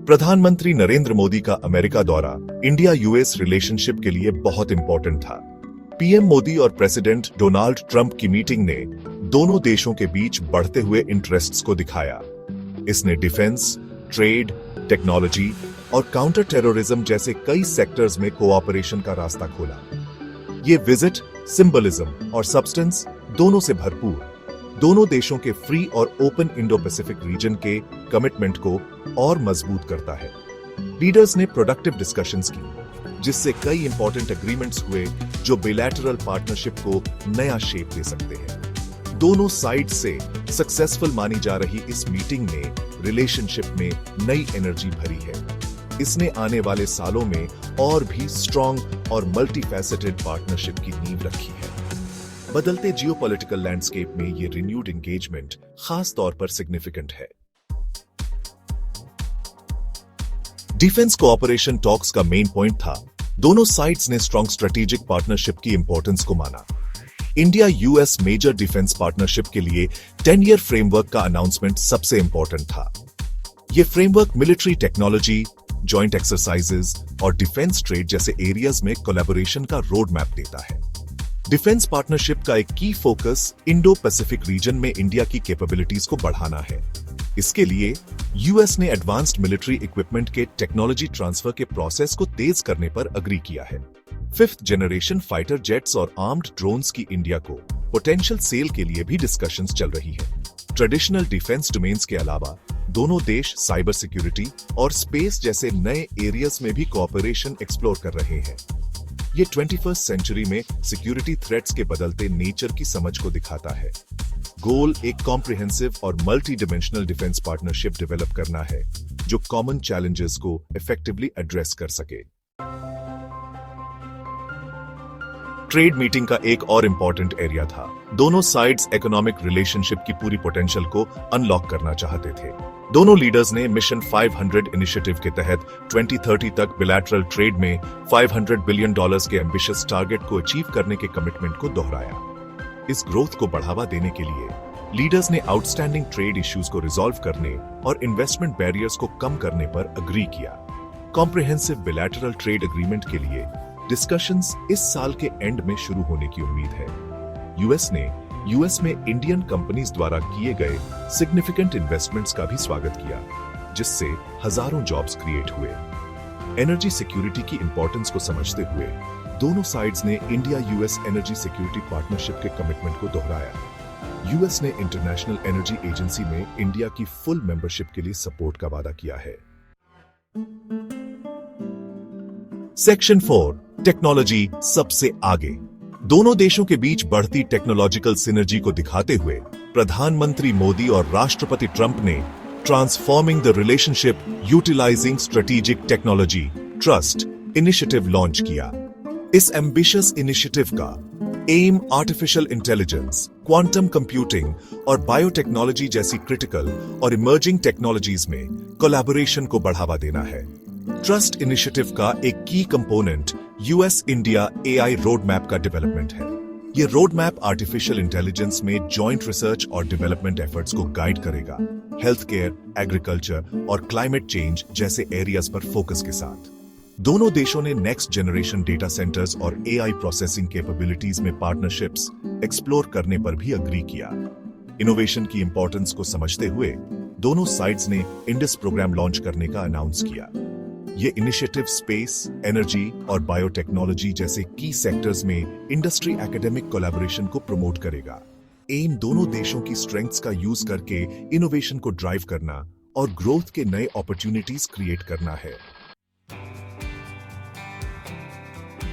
प्रधानमंत्री नरेंद्र मोदी का अमेरिका दौरा इंडिया यूएस रिलेशनशिप के लिए बहुत इंपॉर्टेंट था। पीएम मोदी और प्रेसिडेंट डोनाल्ड ट्रंप की मीटिंग ने दोनों देशों के बीच बढ़ते हुए इंटरेस्ट्स को दिखाया। इसने डिफेंस, ट्रेड, टेक्नोलॉजी और काउंटर टेररिज्म जैसे कई सेक्टर्स में कोऑपरेशन का रास्ता खोला। ये विजिट सिंबलिज्म और सब्सटेंस दोनों से भरपूर दोनों देशों के फ्री और ओपन इंडो पैसिफिक रीजन के कमिटमेंट को और मजबूत करता है। लीडर्स ने प्रोडक्टिव डिस्कशंस की, जिससे कई इंपॉर्टेंट एग्रीमेंट्स हुए जो बिलैटरल पार्टनरशिप को नया शेप दे सकते हैं। दोनों साइड से सक्सेसफुल मानी जा रही इस मीटिंग ने रिलेशनशिप में नई एनर्जी भरी है। इसने आने वाले सालों में और भी स्ट्रॉन्ग और मल्टीफैसेटेड पार्टनरशिप की नींव रखी है। बदलते जियोपॉलिटिकल लैंडस्केप में ये रिन्यूड एंगेजमेंट खास तौर पर सिग्निफिकेंट है। डिफेंस कोऑपरेशन टॉक्स का मेन पॉइंट था, दोनों साइड्स ने स्ट्रॉन्ग स्ट्रेटेजिक पार्टनरशिप की इंपॉर्टेंस को माना। India US major defence partnership के लिए 10-year फ्रेमवर्क का अनाउंसमेंट सबसे इंपॉर्टेंट था। यह framework military technology, joint exercises और डिफेंस ट्रेड जैसे एरियाज में कोलैबोरेशन का रोड मैप देता है। डिफेंस पार्टनरशिप का एक की फोकस इंडो पैसिफिक रीजन में इंडिया की कैपेबिलिटीज को बढ़ाना है। इसके लिए यूएस ने एडवांस्ड मिलिट्री इक्विपमेंट के टेक्नोलॉजी ट्रांसफर के प्रोसेस को तेज करने पर अग्री किया है। 5th जनरेशन फाइटर जेट्स और आर्म्ड ड्रोन्स की इंडिया को पोटेंशियल सेल के लिए भी डिस्कशंस चल रही है। ट्रेडिशनल डिफेंस डोमेन्स के अलावा दोनों देश साइबर सिक्योरिटी और स्पेस जैसे नए एरियाज में भी कोऑपरेशन एक्सप्लोर कर रहे हैं। ये 21st सेंचुरी में सिक्योरिटी थ्रेट्स के बदलते नेचर की समझ को दिखाता है। गोल एक कॉम्प्रिहेंसिव और multi dimensional defence partnership develop करना है, जो कॉमन चैलेंजेस को इफेक्टिवली एड्रेस कर सके। ट्रेड मीटिंग का एक और इंपॉर्टेंट एरिया था। दोनों साइड्स इकोनॉमिक रिलेशनशिप की पूरी पोटेंशियल को अनलॉक करना चाहते थे। दोनों लीडर्स ने मिशन 500 इनिशिएटिव के तहत 2030 तक बिलैटरल ट्रेड में $500 बिलियन के एम्बिशियस टारगेट को अचीव करने के कमिटमेंट को दोहराया। इस ग्रोथ को बढ़ावा देने के लिए लीडर्स ने आउटस्टैंडिंग ट्रेड इश्यूज को रिजॉल्व करने और इन्वेस्टमेंट बैरियर्स को कम करने पर अग्री किया। कॉम्प्रिहेंसिव बिलैटरल ट्रेड एग्रीमेंट के लिए डिस्कशंस इस साल के एंड में शुरू होने की उम्मीद है। यूएस ने यूएस में इंडियन कंपनीज द्वारा किए गए सिग्निफिकेंट इन्वेस्टमेंट्स का भी स्वागत किया, जिससे हजारों जॉब्स क्रिएट हुए। एनर्जी सिक्योरिटी की इंपॉर्टेंस को समझते हुए दोनों साइड्स ने India US energy security partnership के कमिटमेंट को दोहराया। यूएस ने इंटरनेशनल एनर्जी एजेंसी में इंडिया की फुल मेंबरशिप के लिए सपोर्ट का वादा किया है। सेक्शन 4 टेक्नोलॉजी सबसे आगे। दोनों देशों के बीच बढ़ती टेक्नोलॉजिकल सिनर्जी को दिखाते हुए प्रधानमंत्री मोदी और राष्ट्रपति ट्रंप ने transforming the relationship utilising strategic technology trust initiative launch किया। इस एम्बिशियस इनिशिएटिव का aim artificial intelligence, quantum computing और बायोटेक्नोलॉजी जैसी क्रिटिकल और इमर्जिंग टेक्नोलॉजीज में कोलैबोरेशन को बढ़ावा देना है। ट्रस्ट इनिशिएटिव का एक key component US India AI road map का डेवलपमेंट है। यह रोड मैप आर्टिफिशियल इंटेलिजेंस में जॉइंट रिसर्च और डेवलपमेंट एफर्ट्स को गाइड करेगा, हेल्थ केयर, एग्रीकल्चर और क्लाइमेट चेंज जैसे एरियाज पर फोकस के साथ। दोनों देशों ने नेक्स्ट जनरेशन डेटा सेंटर्स और एआई प्रोसेसिंग कैपेबिलिटीज में पार्टनरशिप्स एक्सप्लोर करने पर भी अग्री किया। इनोवेशन की इंपॉर्टेंस को समझते हुए दोनों साइड्स ने इंडस प्रोग्राम लॉन्च करने का अनाउंस किया। ये इनिशिएटिव स्पेस, एनर्जी और बायोटेक्नोलॉजी जैसे की सेक्टर्स में इंडस्ट्री एकेडमिक कोलैबोरेशन को प्रमोट करेगा। एम दोनों देशों की स्ट्रेंथ्स का यूज करके इनोवेशन को ड्राइव करना और ग्रोथ के नए अपॉर्चुनिटीज क्रिएट करना है।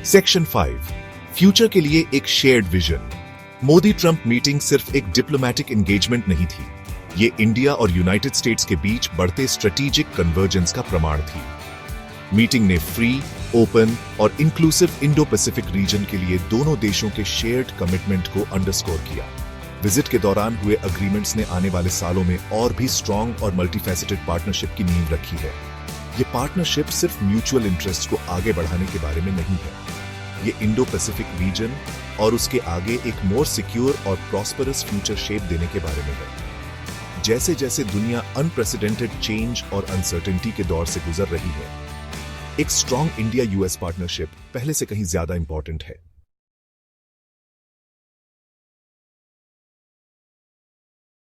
सेक्शन 5 फ्यूचर के लिए एक shared vision. Modi Trump meeting सिर्फ एक डिप्लोमैटिक एंगेजमेंट नहीं थी, ये इंडिया और यूनाइटेड स्टेट्स के बीच बढ़ते स्ट्रेटेजिक कन्वर्जेंस का प्रमाण थी। मीटिंग ने फ्री, ओपन और इंक्लूसिव इंडो पैसिफिक रीजन के लिए दोनों देशों के शेयर्ड कमिटमेंट को अंडरस्कोर किया। विजिट के दौरान हुए अग्रीमेंट्स ने आने वाले सालों में और भी स्ट्रॉन्ग और मल्टीफैसेटेड पार्टनरशिप की नींव रखी है। ये पार्टनरशिप सिर्फ म्यूचुअल इंटरेस्ट को आगे बढ़ाने के बारे में नहीं है, ये इंडो पैसिफिक रीजन और उसके आगे एक मोर सिक्योर और प्रॉस्परस फ्यूचर शेप देने के बारे में है। जैसे जैसे दुनिया अनप्रेसिडेंटेड चेंज और अनसर्टेनिटी के दौर से गुजर रही है, एक स्ट्रॉन्ग इंडिया यूएस पार्टनरशिप पहले से कहीं ज्यादा इंपॉर्टेंट है।